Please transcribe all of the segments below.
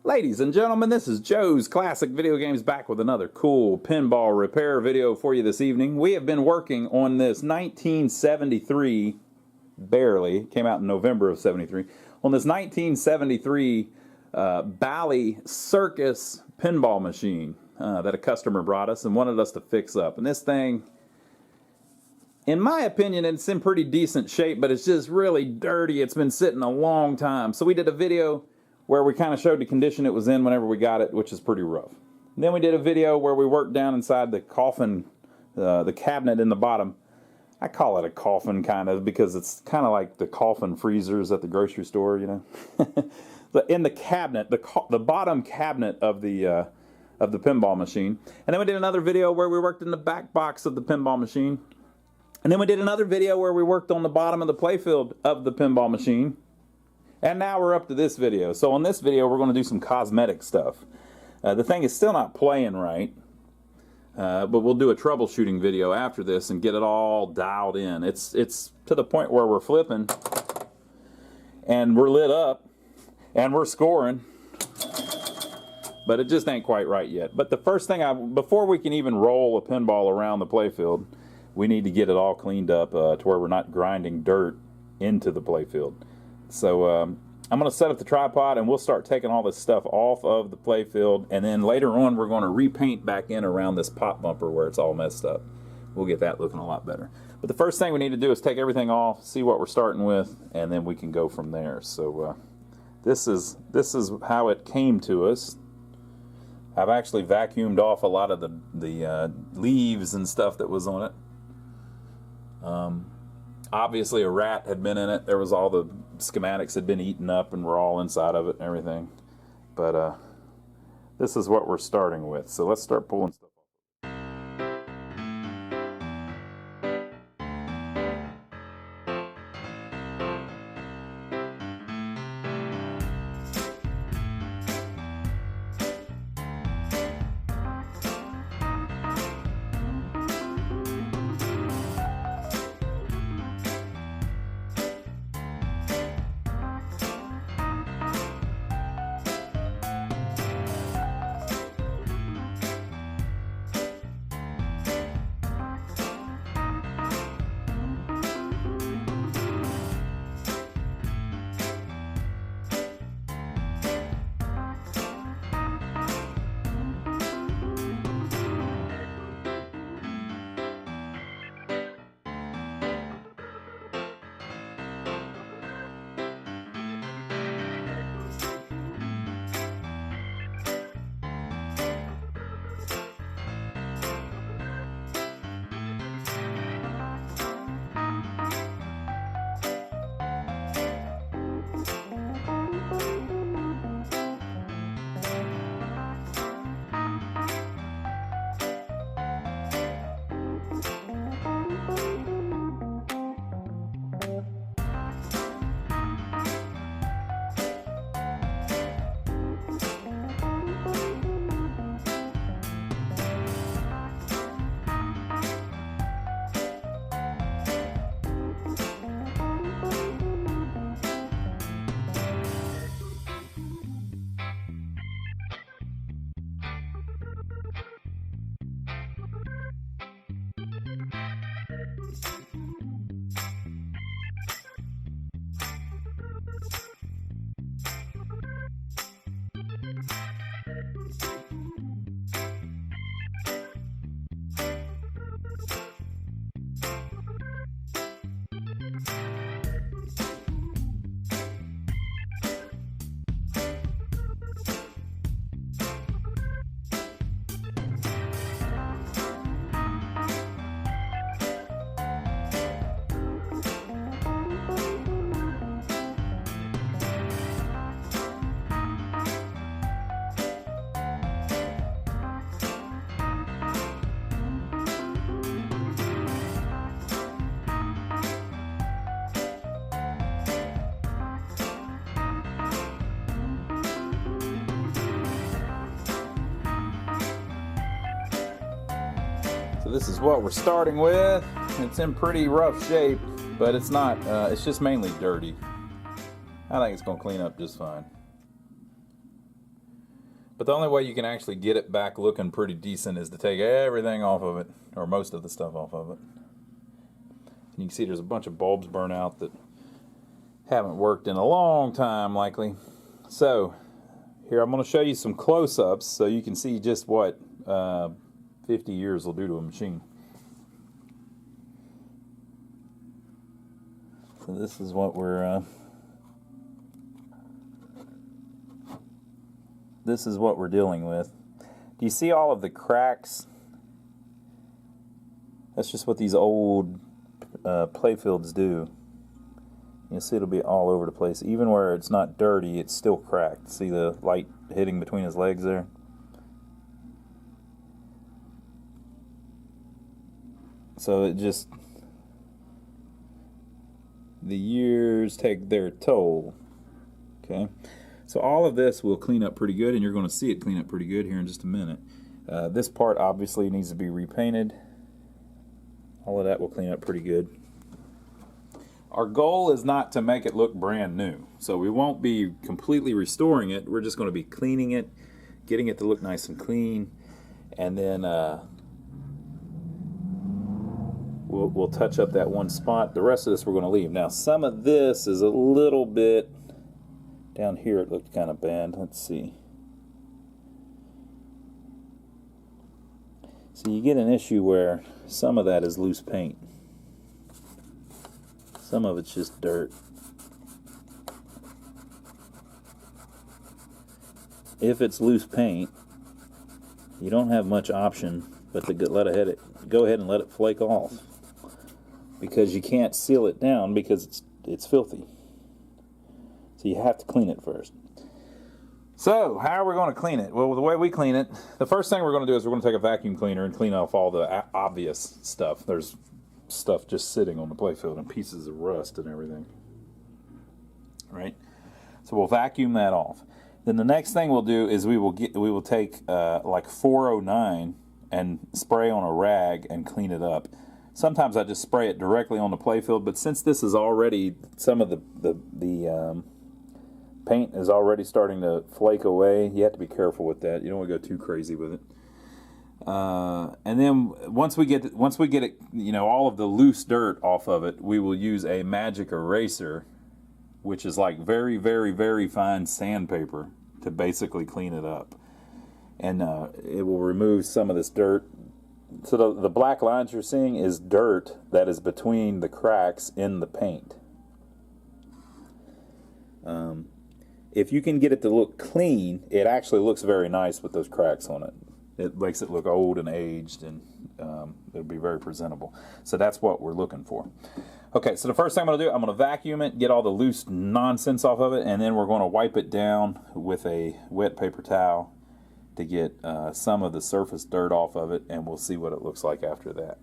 Ladies and gentlemen, this is Joe's Classic Video Games back with another cool pinball repair video for you this evening. We have been working on this 1973, barely, came out in November of 73, on this 1973 Bally CIRCUS pinball machine that a customer brought us and wanted us to fix up. And this thing, in my opinion, it's in pretty decent shape, but it's just really dirty. It's been sitting a long time. So we did a video where we kind of showed the condition it was in whenever we got it, which is pretty rough. And then we did a video where we worked down inside the coffin, the cabinet in the bottom. I call it a coffin kind of because it's kind of like the coffin freezers at the grocery store, you know. But in the cabinet, the bottom cabinet of the pinball machine. And then we did another video where we worked in the back box of the pinball machine. And then we did another video where we worked on the bottom of the playfield of the pinball machine. And now we're up to this video. So on this video, we're going to do some cosmetic stuff. The thing is still not playing right, but we'll do a troubleshooting video after this and get it all dialed in. It's to the point where we're flipping, and we're lit up, and we're scoring, but it just ain't quite right yet. But the first thing, before we can even roll a pinball around the playfield, we need to get it all cleaned up to where we're not grinding dirt into the playfield. So I'm going to set up the tripod and we'll start taking all this stuff off of the playfield, and then later on we're going to repaint back in around this pop bumper where it's all messed up. We'll get that looking a lot better. But the first thing we need to do is take everything off, see what we're starting with, and then we can go from there. So this is how it came to us. I've actually vacuumed off a lot of the leaves and stuff that was on it. Obviously a rat had been in it. There was all the schematics had been eaten up and we're all inside of it and everything. But this is what we're starting with. So let's start pulling stuff off. So this is what we're starting with. It's in pretty rough shape, but it's not, it's just mainly dirty. I think it's going to clean up just fine. But the only way you can actually get it back looking pretty decent is to take everything off of it, or most of the stuff off of it. And you can see there's a bunch of bulbs burnt out that haven't worked in a long time, likely. So, here I'm going to show you some close-ups so you can see just what 50 years will do to a machine. So this is what we're dealing with. Do you see all of the cracks? That's just what these old Playfields do. You'll see it'll be all over the place. Even where it's not dirty, it's still cracked. See the light hitting between his legs there? So it just, the years take their toll. Okay, so all of this will clean up pretty good, and you're going to see it clean up pretty good here in just a minute. This part obviously needs to be repainted. All of that will clean up pretty good. Our goal is not to make it look brand new, so we won't be completely restoring it. We're just going to be cleaning it, getting it to look nice and clean, and then we'll touch up that one spot. The rest of this we're going to leave. Now, some of this is a little bit down here. It looked kind of bad. Let's see. So you get an issue where some of that is loose paint. Some of it's just dirt. If it's loose paint, you don't have much option but to go ahead and let it flake off, because you can't seal it down because it's filthy. So you have to clean it first. So how are we going to clean it? Well, the way we clean it, the first thing we're going to do is we're going to take a vacuum cleaner and clean off all the obvious stuff. There's stuff just sitting on the playfield and pieces of rust and everything. Right? So we'll vacuum that off. Then the next thing we'll do is we will take like 409 and spray on a rag and clean it up. Sometimes I just spray it directly on the playfield, but since this is already, some of the paint is already starting to flake away, you have to be careful with that. You don't want to go too crazy with it. And then once we get it, you know, all of the loose dirt off of it, we will use a magic eraser, which is like very, very, very fine sandpaper, to basically clean it up. And it will remove some of this dirt. So the black lines you're seeing is dirt that is between the cracks in the paint. If you can get it to look clean, it actually looks very nice with those cracks on it. It makes it look old and aged, and it'll be very presentable. So that's what we're looking for. Okay, so the first thing I'm going to do, I'm going to vacuum it, get all the loose nonsense off of it, and then we're going to wipe it down with a wet paper towel to get some of the surface dirt off of it, and we'll see what it looks like after that.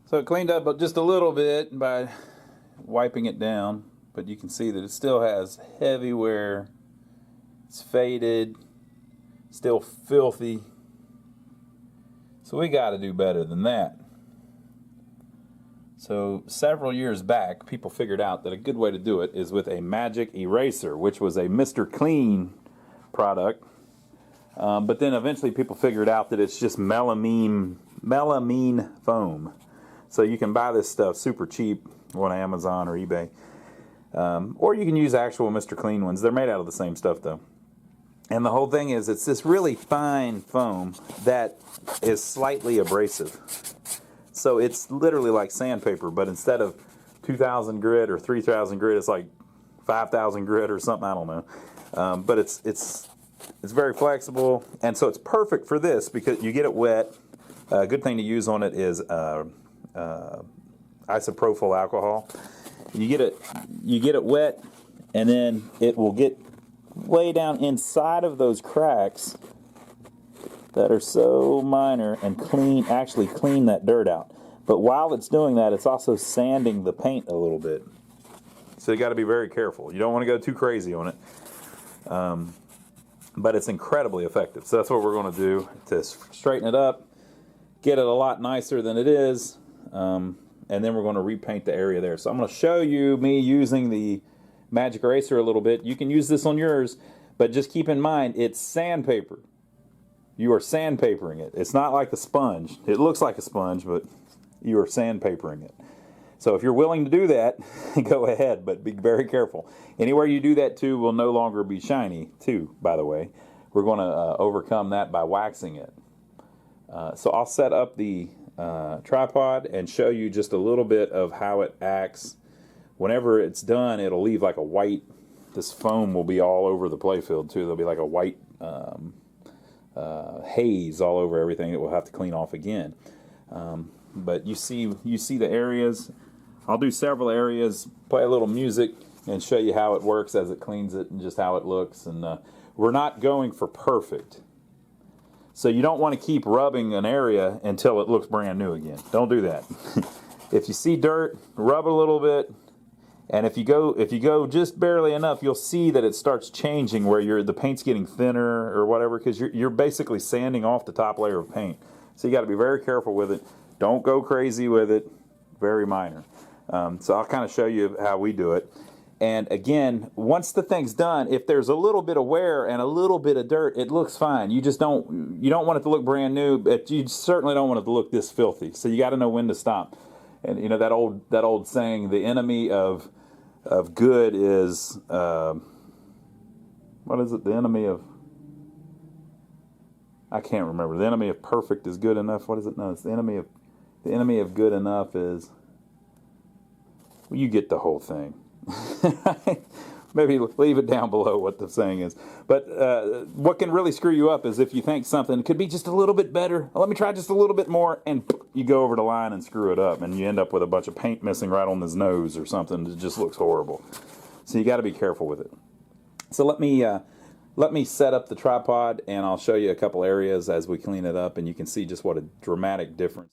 So it cleaned up just a little bit by wiping it down, but you can see that it still has heavy wear. It's faded, still filthy. So we got to do better than that. So several years back, people figured out that a good way to do it is with a magic eraser, which was a Mr. Clean product. But then eventually people figured out that it's just melamine foam. So you can buy this stuff super cheap on Amazon or eBay. Or you can use actual Mr. Clean ones. They're made out of the same stuff though. And the whole thing is, it's this really fine foam that is slightly abrasive. So it's literally like sandpaper, but instead of 2,000 grit or 3,000 grit, it's like 5,000 grit or something, I don't know. But it's very flexible, and so it's perfect for this because you get it wet. A good thing to use on it is isopropyl alcohol. You get it wet, and then it will get way down inside of those cracks that are so minor and actually clean that dirt out. But while it's doing that, it's also sanding the paint a little bit. So you got to be very careful. You don't want to go too crazy on it. But it's incredibly effective. So that's what we're going to do to straighten it up, get it a lot nicer than it is, and then we're going to repaint the area there. So I'm going to show you me using the magic eraser a little bit. You can use this on yours, but just keep in mind it's sandpaper. You are sandpapering it. It's not like a sponge. It looks like a sponge, but you are sandpapering it. So if you're willing to do that, go ahead, but be very careful. Anywhere you do that to will no longer be shiny too, by the way. We're going to overcome that by waxing it. So I'll set up the tripod and show you just a little bit of how it acts. Whenever it's done, it'll leave like a white, this foam will be all over the playfield too. There'll be like a white haze all over everything that we'll have to clean off again. But you see the areas. I'll do several areas, play a little music, and show you how it works as it cleans it and just how it looks. And we're not going for perfect. So you don't want to keep rubbing an area until it looks brand new again. Don't do that. If you see dirt, rub it a little bit. And if you go just barely enough, you'll see that it starts changing where the paint's getting thinner or whatever, because you're basically sanding off the top layer of paint. So you got to be very careful with it. Don't go crazy with it. Very minor. So I'll kind of show you how we do it. And again, once the thing's done, if there's a little bit of wear and a little bit of dirt, it looks fine. You don't want it to look brand new, but you certainly don't want it to look this filthy. So you got to know when to stop. And you know that old saying, the enemy of good is what is it? The enemy of, I can't remember. The enemy of perfect is good enough. What is it? No, it's the enemy of good enough is, well, you get the whole thing. Maybe leave it down below what the saying is. But what can really screw you up is if you think something could be just a little bit better. Let me try just a little bit more, and you go over the line and screw it up, and you end up with a bunch of paint missing right on his nose or something. It just looks horrible. So you got to be careful with it. So let me set up the tripod, and I'll show you a couple areas as we clean it up, and you can see just what a dramatic difference.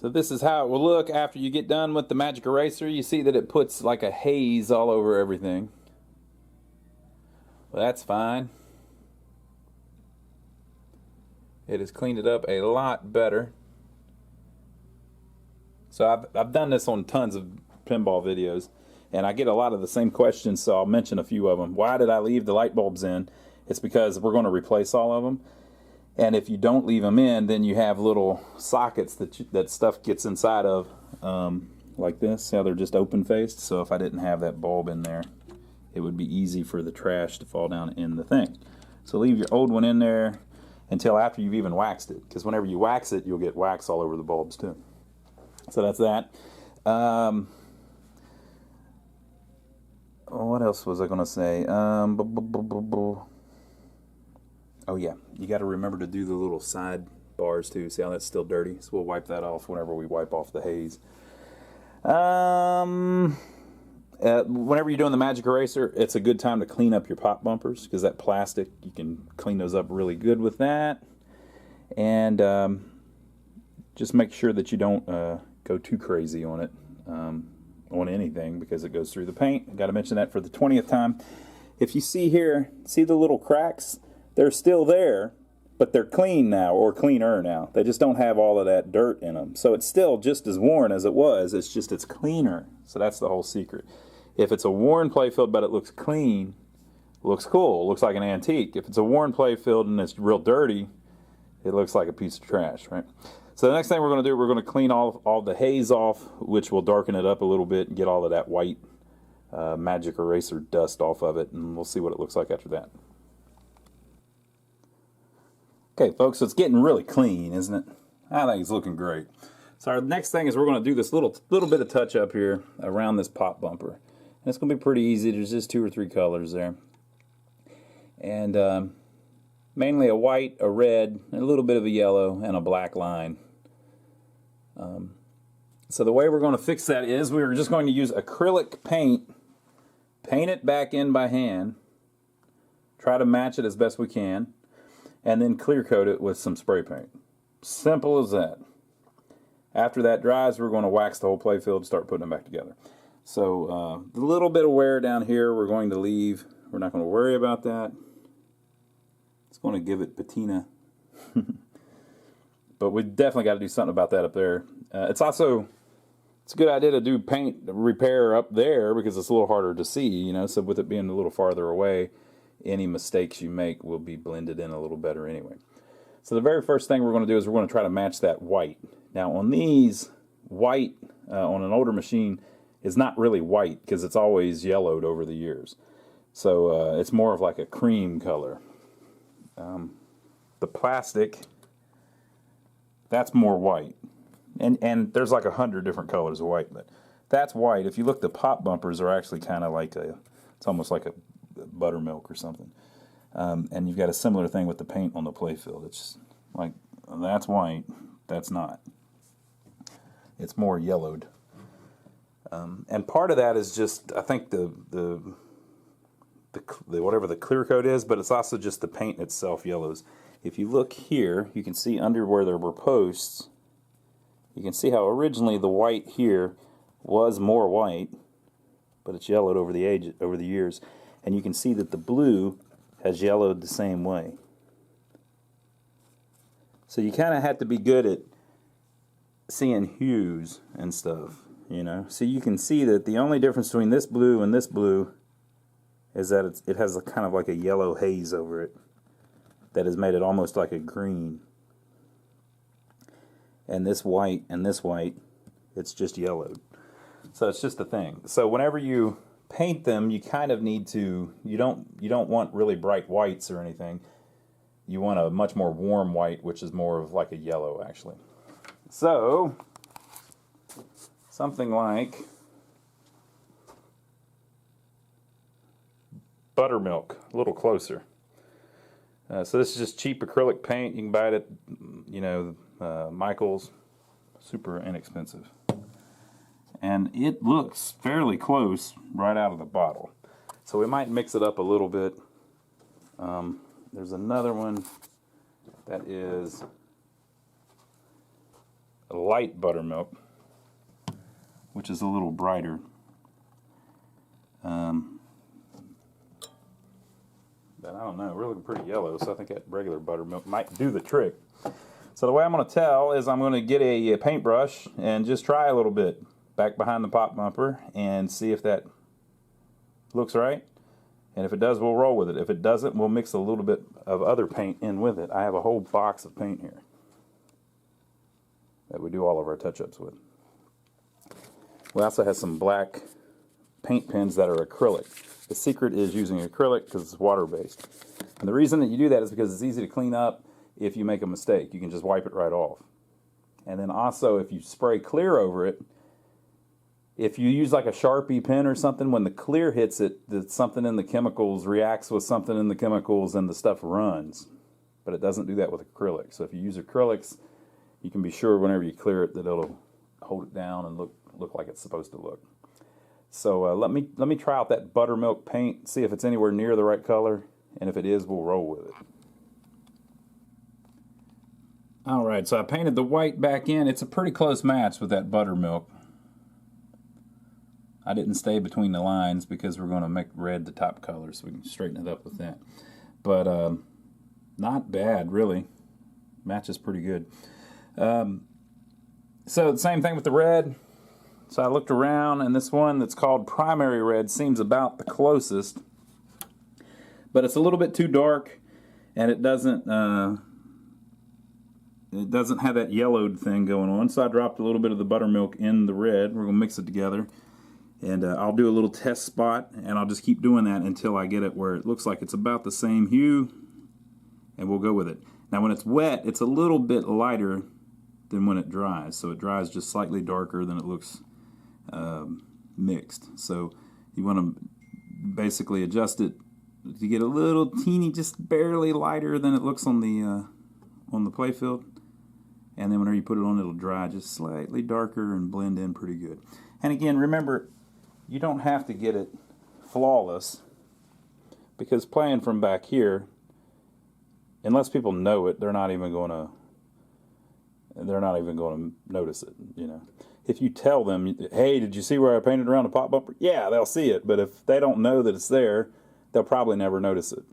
So this is how it will look after you get done with the magic eraser. You see that it puts like a haze all over everything. Well, that's fine. It has cleaned it up a lot better. So I've done this on tons of pinball videos, and I get a lot of the same questions, so I'll mention a few of them. Why did I leave the light bulbs in? It's because we're going to replace all of them. And if you don't leave them in, then you have little sockets that stuff gets inside of, like this. See how they're just open-faced? So if I didn't have that bulb in there, it would be easy for the trash to fall down in the thing. So leave your old one in there until after you've even waxed it, because whenever you wax it, you'll get wax all over the bulbs too. So that's that. What else was I going to say? Oh yeah, you got to remember to do the little side bars too. See how that's still dirty? So we'll wipe that off whenever we wipe off the haze. Whenever you're doing the magic eraser, it's a good time to clean up your pop bumpers, because that plastic, you can clean those up really good with that. And just make sure that you don't go too crazy on it, on anything, because it goes through the paint. I got to mention that for the 20th time. If you see here, see the little cracks? They're still there, but they're clean now, or cleaner now. They just don't have all of that dirt in them. So it's still just as worn as it was. It's just it's cleaner. So that's the whole secret. If it's a worn Playfield but it looks clean, it looks cool. It looks like an antique. If it's a worn Playfield and it's real dirty, it looks like a piece of trash, right? So the next thing we're going to do, we're going to clean all the haze off, which will darken it up a little bit and get all of that white magic eraser dust off of it, and we'll see what it looks like after that. Okay, folks, so it's getting really clean, isn't it? I think it's looking great. So our next thing is we're going to do this little bit of touch up here around this pop bumper. And it's going to be pretty easy. There's just 2 or 3 colors there. And mainly a white, a red, and a little bit of a yellow, and a black line. So the way we're going to fix that is we're just going to use acrylic paint, paint it back in by hand, try to match it as best we can, and then clear coat it with some spray paint. Simple as that. After that dries, we're going to wax the whole playfield and start putting it back together. So the little bit of wear down here we're going to leave. We're not going to worry about that. It's going to give it patina. But we definitely got to do something about that up there. It's a good idea to do paint repair up there because it's a little harder to see, you know, so with it being a little farther away, any mistakes you make will be blended in a little better anyway. So the very first thing we're going to do is we're going to try to match that white. Now on these, white on an older machine is not really white because it's always yellowed over the years. So it's more of like a cream color. The plastic, that's more white. And there's like 100 different colors of white, but that's white. If you look, the pop bumpers are actually kind of like it's almost like a buttermilk or something. And you've got a similar thing with the paint on the playfield. It's like, that's white, that's not. It's more yellowed. And part of that is just, I think the whatever the clear coat is, but it's also just the paint itself yellows. If you look here, you can see under where there were posts, you can see how originally the white here was more white, but it's yellowed over the years. And you can see that the blue has yellowed the same way. So you kind of have to be good at seeing hues and stuff, you know. So you can see that the only difference between this blue and this blue is that it has a kind of like a yellow haze over it that has made it almost like a green. And this white, it's just yellowed. So it's just a thing. So whenever you paint them, you kind of need to, you don't want really bright whites or anything. You want a much more warm white, which is more of like a yellow actually. So something like buttermilk, a little closer. So this is just cheap acrylic paint. You can buy it at, you know, Michael's, super inexpensive. And it looks fairly close right out of the bottle. So we might mix it up a little bit. There's another one that is light buttermilk, which is a little brighter. But I don't know, we're looking pretty yellow, so I think that regular buttermilk might do the trick. So the way I'm going to tell is I'm going to get a paintbrush and just try a little bit back behind the pop bumper and see if that looks right. And if it does, we'll roll with it. If it doesn't, we'll mix a little bit of other paint in with it. I have a whole box of paint here that we do all of our touch-ups with. We also have some black paint pens that are acrylic. The secret is using acrylic because it's water-based. And the reason that you do that is because it's easy to clean up if you make a mistake. You can just wipe it right off. And then also, if you spray clear over it, if you use like a Sharpie pen or something, when the clear hits it, something in the chemicals reacts with something in the chemicals and the stuff runs. But it doesn't do that with acrylic. So if you use acrylics, you can be sure whenever you clear it that it'll hold it down and look like it's supposed to look. So let me try out that buttermilk paint, see if it's anywhere near the right color, and if it is, we'll roll with it. Alright, so I painted the white back in. It's a pretty close match with that buttermilk. I didn't stay between the lines because we're going to make red the top color, so we can straighten it up with that. But not bad, really. Matches pretty good. So the same thing with the red. So I looked around, and this one that's called primary red seems about the closest. But it's a little bit too dark, and it doesn't have that yellowed thing going on. So I dropped a little bit of the buttermilk in the red. We're going to mix it together. And I'll do a little test spot, and I'll just keep doing that until I get it where it looks like it's about the same hue, and we'll go with it. Now when it's wet, it's a little bit lighter than when it dries. So it dries just slightly darker than it looks mixed. So you want to basically adjust it to get a little teeny, just barely lighter than it looks on the Playfield. And then whenever you put it on, it'll dry just slightly darker and blend in pretty good. And again, remember, you don't have to get it flawless, because playing from back here, unless people know it, they're not even going to notice it, you know. If you tell them, hey, did you see where I painted around the pop bumper? Yeah, they'll see it, but if they don't know that it's there, they'll probably never notice it.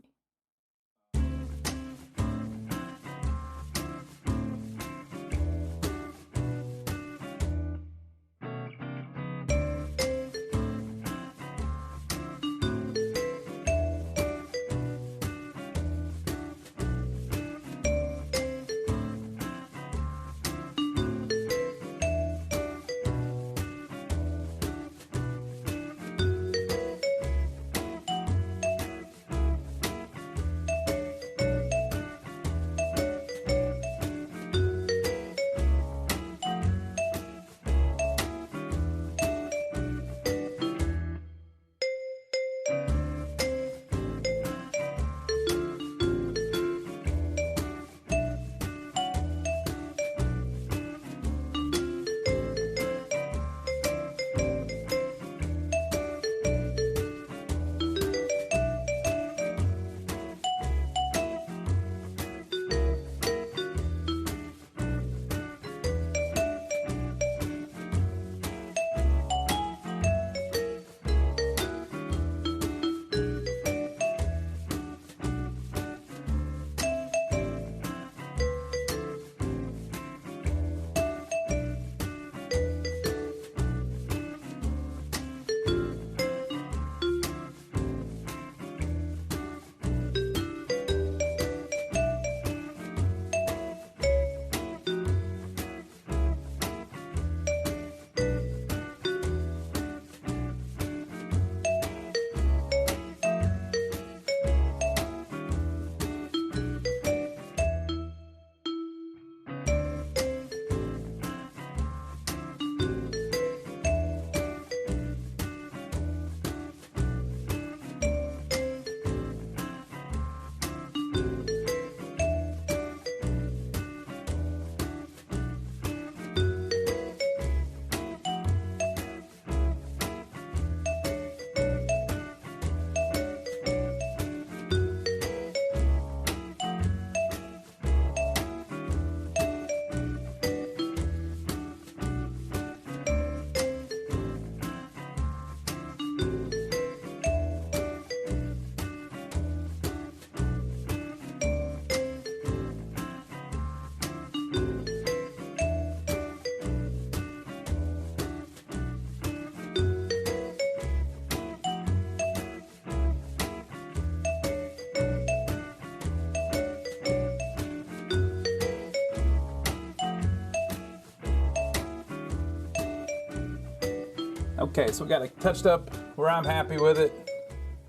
Okay, so we got it touched up where I'm happy with it.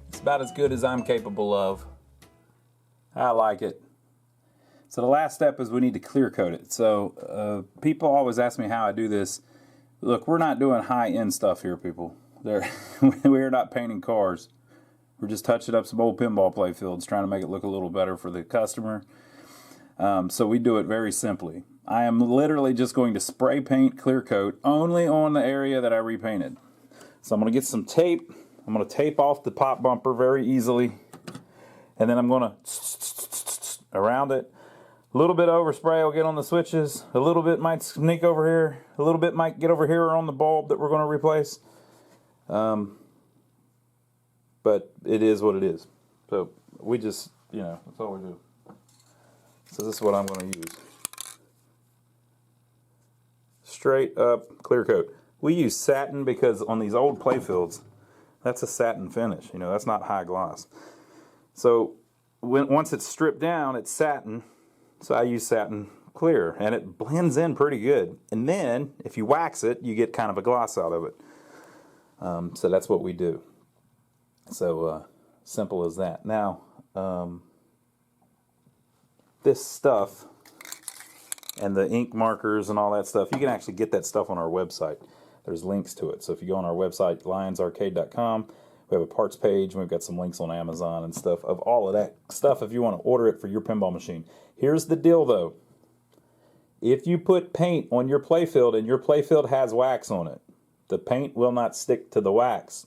It's about as good as I'm capable of. I like it. So the last step is we need to clear coat it. So people always ask me how I do this. Look, we're not doing high-end stuff here, people. We're not painting cars. We're just touching up some old pinball playfields, trying to make it look a little better for the customer. So we do it very simply. I am literally just going to spray paint clear coat only on the area that I repainted. So I'm going to get some tape. I'm going to tape off the pop bumper very easily. And then I'm going to around it. A little bit of overspray will get on the switches. A little bit might sneak over here. A little bit might get over here on the bulb that we're going to replace. But it is what it is. So we just, you know, that's all we do. So this is what I'm going to use. Straight up clear coat. We use satin because on these old playfields, that's a satin finish. You know, that's not high gloss. So once it's stripped down, it's satin. So I use satin clear, and it blends in pretty good. And then if you wax it, you get kind of a gloss out of it. So that's what we do. So simple as that. Now, this stuff and the ink markers and all that stuff, you can actually get that stuff on our website. There's links to it. So if you go on our website, lionsarcade.com, we have a parts page, and we've got some links on Amazon and stuff of all of that stuff if you want to order it for your pinball machine. Here's the deal, though. If you put paint on your playfield and your playfield has wax on it, the paint will not stick to the wax.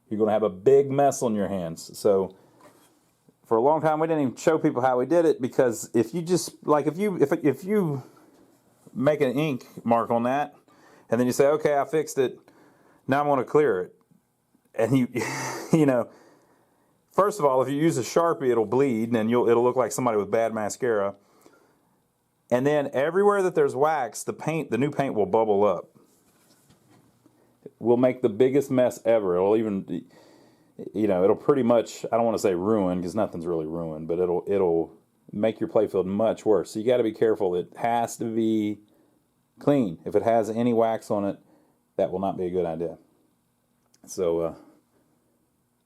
You're going to have a big mess on your hands. So for a long time, we didn't even show people how we did it, because if you just, like, if you make an ink mark on that, and then you say, okay, I fixed it, now I'm going to clear it. And you know, first of all, if you use a Sharpie, it'll bleed, and it'll look like somebody with bad mascara. And then everywhere that there's wax, the new paint will bubble up. We'll make the biggest mess ever. It'll even, you know, it'll pretty much, I don't want to say ruin, because nothing's really ruined, but it'll make your playfield much worse. So you got to be careful. It has to be clean. If it has any wax on it, that will not be a good idea. So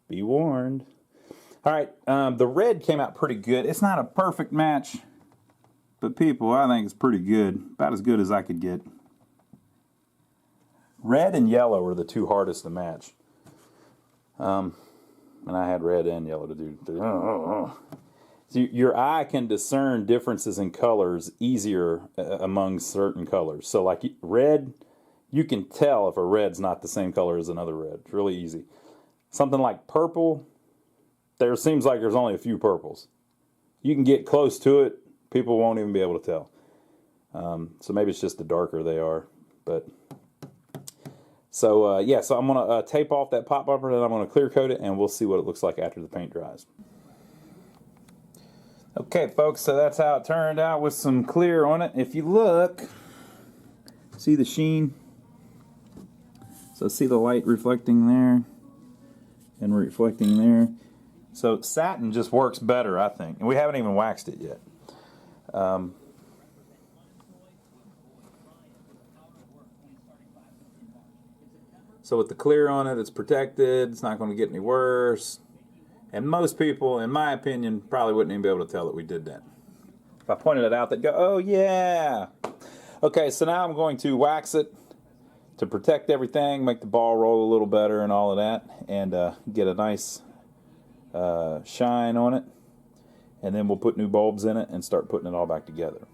be warned. All right, the red came out pretty good. It's not a perfect match, but people, I think it's pretty good. About as good as I could get. Red and yellow are the two hardest to match. And I had red and yellow to do. So your eye can discern differences in colors easier among certain colors. So like red, you can tell if a red's not the same color as another red. It's really easy. Something like purple, there seems like there's only a few purples. You can get close to it, people won't even be able to tell. So maybe it's just the darker they are. But so yeah, so I'm going to tape off that pop bumper, and then I'm going to clear coat it, and we'll see what it looks like after the paint dries. Okay, folks, so that's how it turned out with some clear on it. If you look, see the sheen? So see the light reflecting there and reflecting there. So satin just works better, I think. And we haven't even waxed it yet. So with the clear on it, it's protected. It's not going to get any worse. And most people, in my opinion, probably wouldn't even be able to tell that we did that. If I pointed it out, they'd go, oh yeah. Okay, so now I'm going to wax it to protect everything, make the ball roll a little better and all of that, and get a nice shine on it. And then we'll put new bulbs in it and start putting it all back together.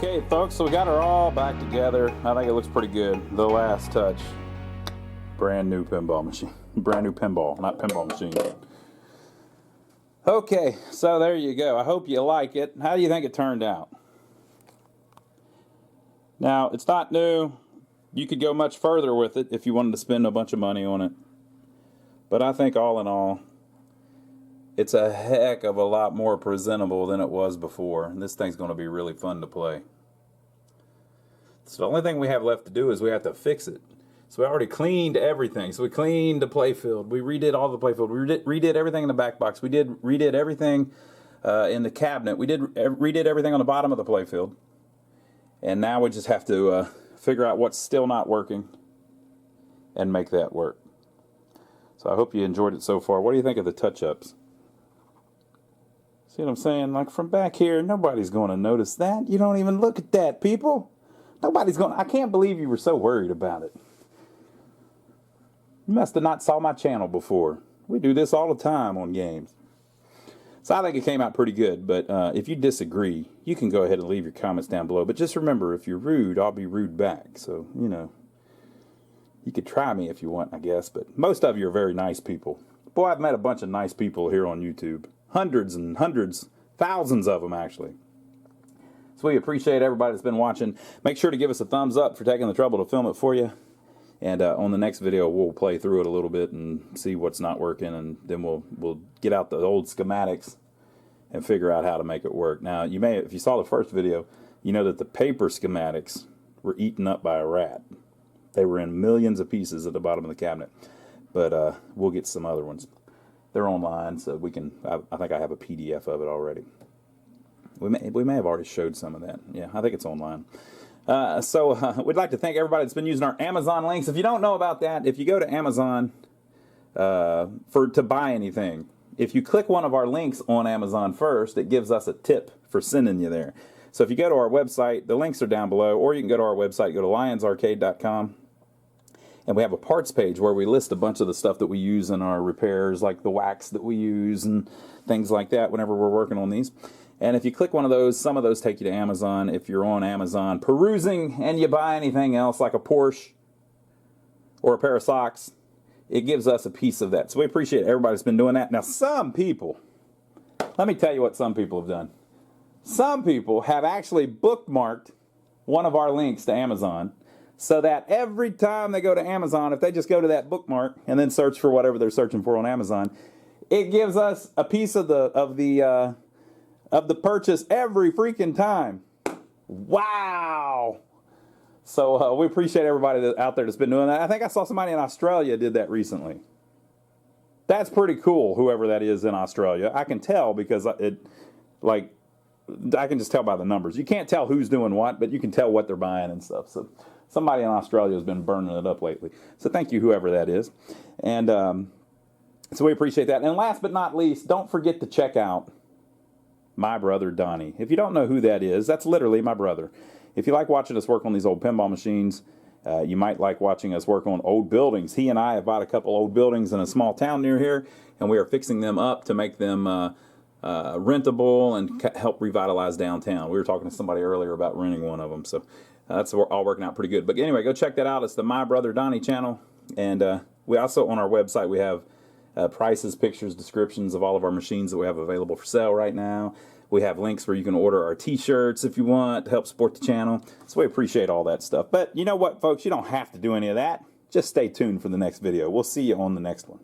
Okay, folks, so we got her all back together. I think it looks pretty good. The last touch. Brand new pinball machine. Brand new pinball, not pinball machine. Okay, so there you go. I hope you like it. How do you think it turned out? Now, it's not new. You could go much further with it if you wanted to spend a bunch of money on it. But I think all in all, it's a heck of a lot more presentable than it was before. And this thing's going to be really fun to play. So the only thing we have left to do is we have to fix it. So we already cleaned everything. So we cleaned the playfield. We redid all the playfield. We redid everything in the back box. We redid everything in the cabinet. We redid everything on the bottom of the playfield. And now we just have to figure out what's still not working and make that work. So I hope you enjoyed it so far. What do you think of the touch-ups? See what I'm saying? Like from back here, nobody's going to notice that. You don't even look at that, people. Nobody's going to. I can't believe you were so worried about it. You must have not saw my channel before. We do this all the time on games. So I think it came out pretty good, but if you disagree, you can go ahead and leave your comments down below. But just remember, if you're rude, I'll be rude back. So, you know, you could try me if you want, I guess. But most of you are very nice people. Boy, I've met a bunch of nice people here on YouTube. Hundreds and hundreds, thousands of them, actually. So we appreciate everybody that's been watching. Make sure to give us a thumbs up for taking the trouble to film it for you. And on the next video, we'll play through it a little bit and see what's not working, and then we'll get out the old schematics and figure out how to make it work. Now, you may, if you saw the first video, you know that the paper schematics were eaten up by a rat. They were in millions of pieces at the bottom of the cabinet. But we'll get some other ones. They're online, so we can. I think I have a PDF of it already. We may have already showed some of that. Yeah, I think it's online. We'd like to thank everybody that's been using our Amazon links. If you don't know about that, if you go to Amazon to buy anything, if you click one of our links on Amazon first, it gives us a tip for sending you there. So if you go to our website, the links are down below, or you can go to our website, go to lionsarcade.com, and we have a parts page where we list a bunch of the stuff that we use in our repairs, like the wax that we use and things like that whenever we're working on these. And if you click one of those, some of those take you to Amazon. If you're on Amazon perusing and you buy anything else like a Porsche or a pair of socks, it gives us a piece of that. So we appreciate everybody that's been doing that. Now some people, let me tell you what some people have done. Some people have actually bookmarked one of our links to Amazon so that every time they go to Amazon, if they just go to that bookmark and then search for whatever they're searching for on Amazon, it gives us a piece of the purchase every freaking time. Wow! So we appreciate everybody out there that's been doing that. I think I saw somebody in Australia did that recently. That's pretty cool, whoever that is in Australia. I can tell because I can just tell by the numbers. You can't tell who's doing what, but you can tell what they're buying and stuff. So somebody in Australia has been burning it up lately. So thank you, whoever that is. And so we appreciate that. And last but not least, don't forget to check out my brother Donnie. If you don't know who that is, that's literally my brother. If you like watching us work on these old pinball machines, you might like watching us work on old buildings. He and I have bought a couple old buildings in a small town near here, and we are fixing them up to make them rentable and help revitalize downtown. We were talking to somebody earlier about renting one of them, so that's all working out pretty good. But anyway, go check that out. It's the My Brother Donnie channel, and we also, on our website, we have prices, pictures, descriptions of all of our machines that we have available for sale right now. We have links where you can order our t-shirts if you want to help support the channel. So we appreciate all that stuff. But you know what, folks? You don't have to do any of that. Just stay tuned for the next video. We'll see you on the next one.